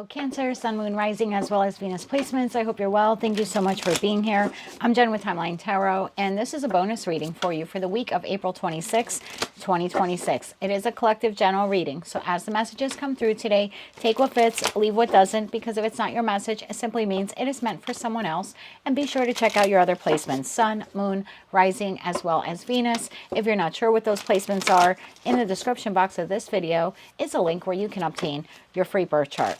Hello, Cancer, Sun, Moon, Rising, as well as Venus placements. I hope you're well. Thank you so much for being here. I'm Jen with Timeline Tarot, and this is a bonus reading for you for the week of April 26, 2026. It is a collective general reading, so as the messages come through today, take what fits, leave what doesn't, because if it's not your message, it simply means it is meant for someone else. And be sure to check out your other placements, Sun, Moon, Rising, as well as Venus. If you're not sure what those placements are, in the description box of this video is a link where you can obtain your free birth chart.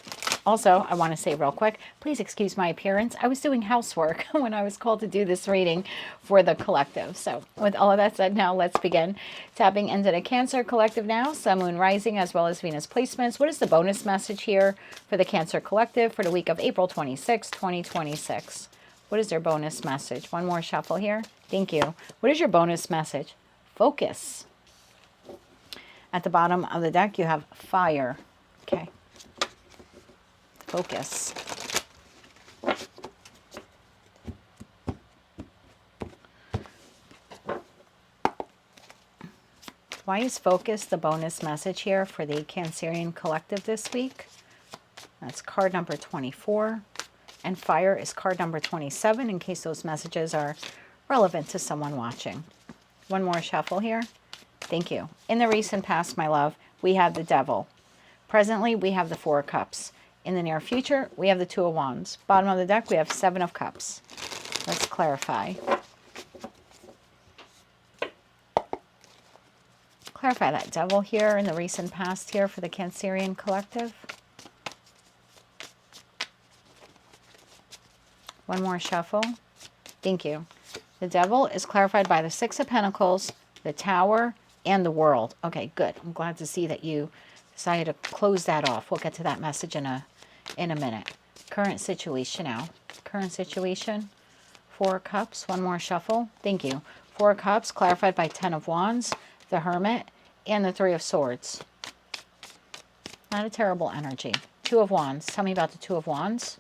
Also, I want to say real quick, please excuse my appearance. I was doing housework when I was called to do this reading for the collective. So with all of that said, now let's begin tapping into the Cancer collective now. Sun, Moon, Rising, as well as Venus placements. What is the bonus message here for the Cancer collective for the week of April 26, 2026? What is their bonus message? One more shuffle here. Thank you. What is your bonus message? Focus. At the bottom of the deck, you have fire. Okay. Focus. Why is focus the bonus message here for the Cancerian collective this week? That's card number 24. And fire is card number 27, in case those messages are relevant to someone watching. One more shuffle here. Thank you. In the recent past, my love, we have the Devil. Presently, we have the Four of Cups. In the near future, we have the Two of Wands. Bottom of the deck, we have Seven of Cups. Let's clarify. Clarify that Devil here in the recent past here for the Cancerian collective. One more shuffle. Thank you. The Devil is clarified by the Six of Pentacles, the Tower, and the World. Okay, good. I'm glad to see that you decided to close that off. We'll get to that message in a minute. Current situation now. Current situation. Four of Cups. One more shuffle. Thank you. Four of Cups clarified by Ten of Wands, the Hermit, and the Three of Swords. Not a terrible energy. Two of Wands. Tell me about the Two of Wands.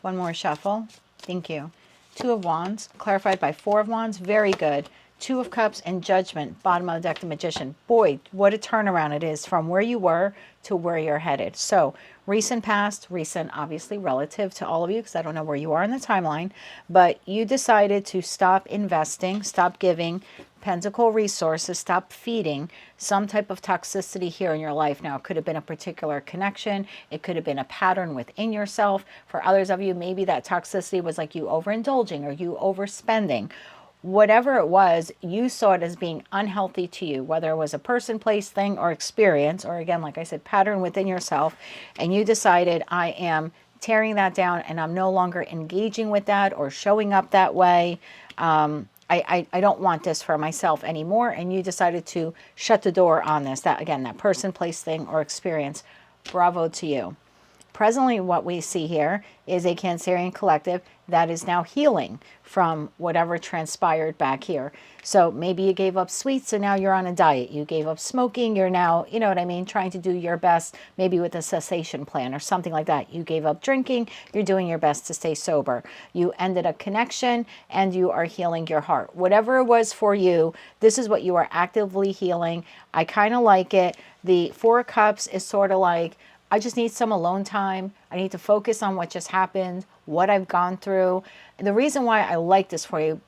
One more shuffle. Thank you. Two of Wands clarified by Four of Wands. Very good. Two of Cups and Judgment. Bottom of the deck, the Magician. Boy, what a turnaround it is from where you were to where you're headed. So recent past, recent obviously relative to all of you, because I don't know where you are in the timeline, but you decided to stop investing, stop giving Pentacle resources, stop feeding some type of toxicity here in your life. Now, it could have been a particular connection. It could have been a pattern within yourself. For others of you, maybe that toxicity was like you overindulging or you overspending. Whatever it was, you saw it as being unhealthy to you, whether it was a person, place, thing, or experience, or again, like I said, pattern within yourself, and you decided, I am tearing that down and I'm no longer engaging with that or showing up that way. I don't want this for myself anymore, and you decided to shut the door on this. That, again, that person, place, thing, or experience. Bravo to you. Presently, what we see here is a Cancerian collective that is now healing from whatever transpired back here. So maybe you gave up sweets and now you're on a diet. You gave up smoking. You're now, you know what I mean, trying to do your best, maybe with a cessation plan or something like that. You gave up drinking. You're doing your best to stay sober. You ended a connection and you are healing your heart. Whatever it was for you, this is what you are actively healing. I kind of like it. The Four of Cups is sort of like, I just need some alone time. I need to focus on what just happened, what I've gone through. And the reason why I like this for you,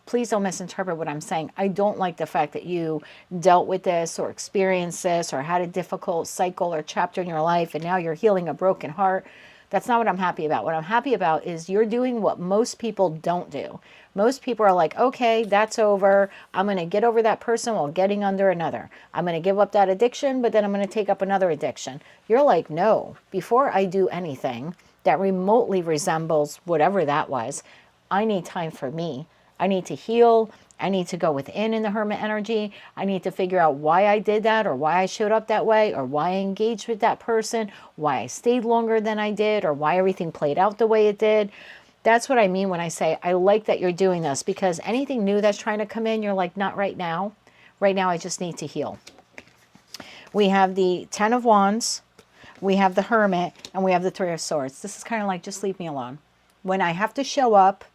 please don't misinterpret what I'm saying. I don't like the fact that you dealt with this or experienced this or had a difficult cycle or chapter in your life and now you're healing a broken heart. That's not what I'm happy about. What I'm happy about is you're doing what most people don't do. Most people are like, okay, that's over. I'm going to get over that person while getting under another. I'm going to give up that addiction, but then I'm going to take up another addiction. You're like, no, before I do anything that remotely resembles whatever that was, I need time for me. I need to heal. I need to go within in the Hermit energy. I need to figure out why I did that or why I showed up that way or why I engaged with that person, why I stayed longer than I did or why everything played out the way it did. That's what I mean when I say I like that you're doing this, because anything new that's trying to come in, you're like, not right now. Right now, I just need to heal. We have the Ten of Wands, we have the Hermit, and we have the Three of Swords. This is kind of like, just leave me alone. When I have to show up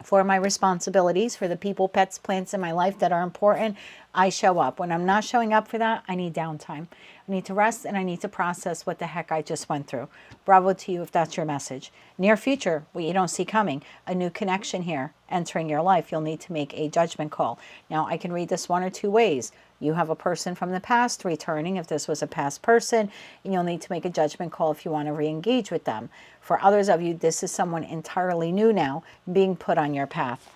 For my responsibilities, for the people, pets, plants in my life that are important, I show up. When I'm not showing up for that, I need downtime. I need to rest and I need to process what the heck I just went through. Bravo to you if that's your message. Near future, what you don't see coming, a new connection here entering your life. You'll need to make a judgment call. Now, I can read this one or two ways. You have a person from the past returning if this was a past person, and you'll need to make a judgment call if you want to re-engage with them. For others of you, this is someone entirely new now being put on your path.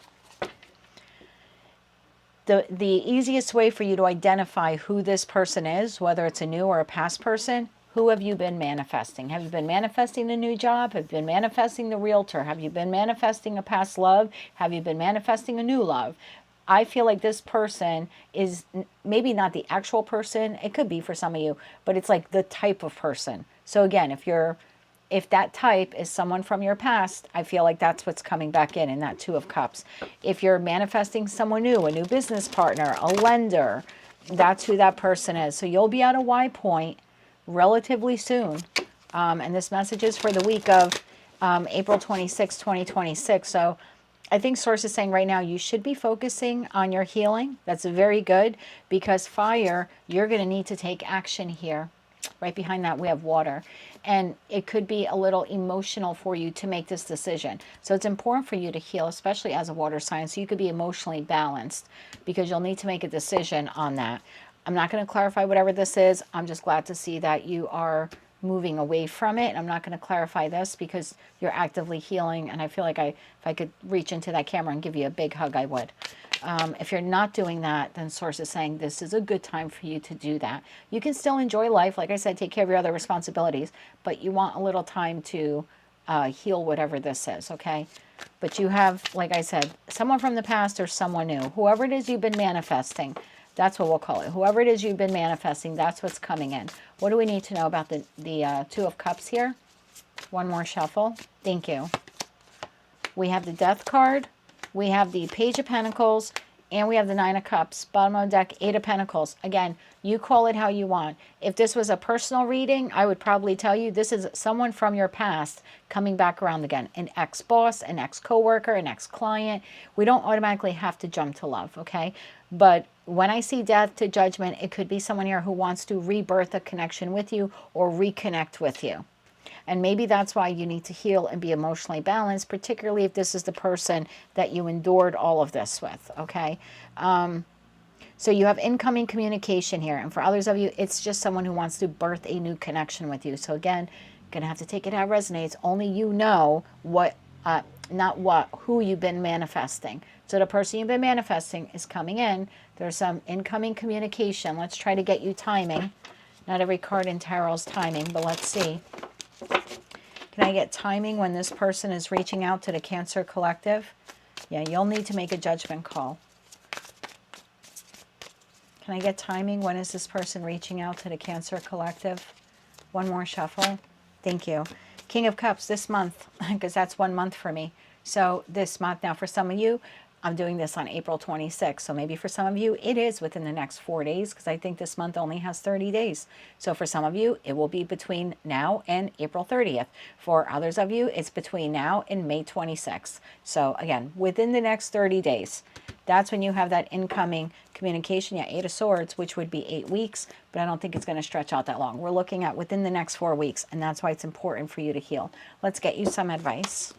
The easiest way for you to identify who this person is, whether it's a new or a past person, who have you been manifesting? Have you been manifesting a new job? Have you been manifesting the realtor? Have you been manifesting a past love? Have you been manifesting a new love? I feel like this person is maybe not the actual person. It could be for some of you, but it's like the type of person. So again, if that type is someone from your past, I feel like that's what's coming back in that Two of Cups. If you're manifesting someone new, a new business partner, a lender, that's who that person is. So you'll be at a Y point relatively soon. And this message is for the week of April 26, 2026. So I think Source is saying right now you should be focusing on your healing. That's very good because fire, you're going to need to take action here. Right behind that, we have water. And it could be a little emotional for you to make this decision. So it's important for you to heal, especially as a water sign, so you could be emotionally balanced because you'll need to make a decision on that. I'm not going to clarify whatever this is. I'm just glad to see that you are moving away from it. I'm not going to clarify this because you're actively healing. And I feel like if I could reach into that camera and give you a big hug, I would. If you're not doing that, then Source is saying this is a good time for you to do that. You can still enjoy life. Like I said, take care of your other responsibilities, but you want a little time to heal whatever this is, okay? But you have, like I said, someone from the past or someone new. Whoever it is you've been manifesting, that's what we'll call it. Whoever it is you've been manifesting, that's what's coming in. What do we need to know about the Two of Cups here? One more shuffle. Thank you. We have the Death card. We have the Page of Pentacles, and we have the Nine of Cups. Bottom of the deck, Eight of Pentacles. Again, you call it how you want. If this was a personal reading, I would probably tell you this is someone from your past coming back around again. An ex-boss, an ex-coworker, an ex-client. We don't automatically have to jump to love, okay? But when I see Death to Judgment, it could be someone here who wants to rebirth a connection with you or reconnect with you. And maybe that's why you need to heal and be emotionally balanced, particularly if this is the person that you endured all of this with, okay? So you have incoming communication here. And for others of you, it's just someone who wants to birth a new connection with you. So again, going to have to take it how it resonates. Only you know what, who you've been manifesting. So the person you've been manifesting is coming in. There's some incoming communication. Let's try to get you timing. Not every card in tarot is timing, but let's see. Can I get timing when this person is reaching out to the Cancer Collective? Yeah, you'll need to make a judgment call. Can I get timing? When is this person reaching out to the Cancer Collective? One more shuffle. Thank you. King of Cups this month, because that's 1 month for me. So this month, now for some of you, I'm doing this on April 26th. So maybe for some of you, it is within the next 4 days because I think this month only has 30 days. So for some of you, it will be between now and April 30th. For others of you, it's between now and May 26th. So again, within the next 30 days, that's when you have that incoming communication. Yeah, 8 of Swords, which would be 8 weeks, but I don't think it's going to stretch out that long. We're looking at within the next 4 weeks, and that's why it's important for you to heal. Let's get you some advice.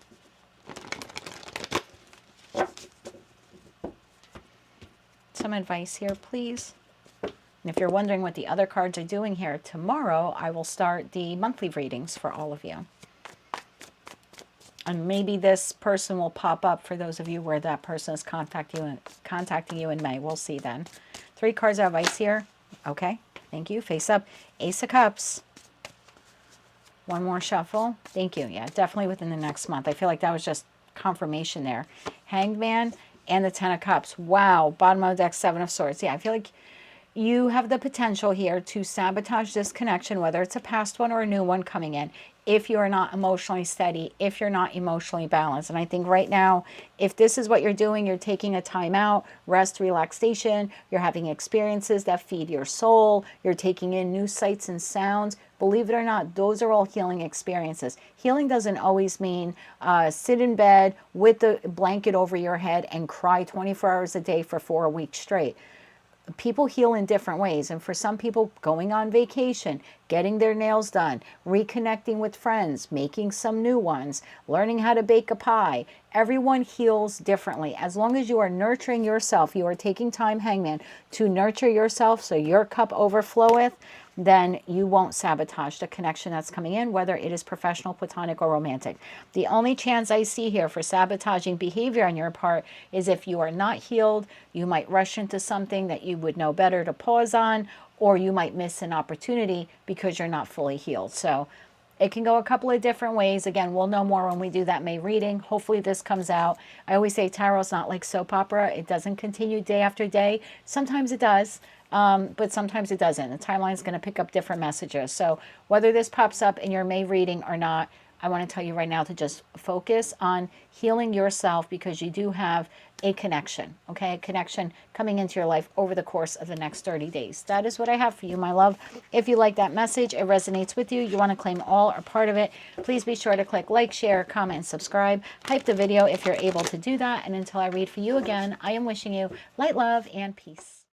Some advice here, please. And if you're wondering what the other cards are doing here, tomorrow I will start the monthly readings for all of you. And maybe this person will pop up for those of you where that person is contacting you in May. We'll see then. 3 cards of advice here. Okay, thank you. Face up. Ace of Cups. One more shuffle. Thank you. Yeah, definitely within the next month. I feel like that was just confirmation there. Hanged Man and the 10 of Cups. Wow. Bottom of the deck, 7 of Swords. Yeah, I feel like you have the potential here to sabotage this connection, whether it's a past one or a new one coming in, if you're not emotionally steady, if you're not emotionally balanced. And I think right now, if this is what you're doing, you're taking a time out, rest, relaxation, you're having experiences that feed your soul, you're taking in new sights and sounds. Believe it or not, those are all healing experiences. Healing doesn't always mean sit in bed with the blanket over your head and cry 24 hours a day for 4 weeks straight. People heal in different ways, and for some people, going on vacation, getting their nails done, reconnecting with friends, making some new ones, learning how to bake a pie, everyone heals differently. As long as you are nurturing yourself, you are taking time, hangman, to nurture yourself so your cup overfloweth, then you won't sabotage the connection that's coming in, whether it is professional, platonic, or romantic. The only chance I see here for sabotaging behavior on your part is if you are not healed. You might rush into something that you would know better to pause on, or you might miss an opportunity because you're not fully healed. So it can go a couple of different ways. Again, we'll know more when we do that May reading. Hopefully this comes out. I always say tarot's not like soap opera. It doesn't continue day after day. Sometimes it does, but sometimes it doesn't. The timeline is going to pick up different messages. So whether this pops up in your May reading or not, I want to tell you right now to just focus on healing yourself, because you do have a connection, okay? A connection coming into your life over the course of the next 30 days. That is what I have for you, my love. If you like that message, it resonates with you, you want to claim all or part of it, please be sure to click like, share, comment, and subscribe. Hype the video if you're able to do that. And until I read for you again, I am wishing you light, love, and peace.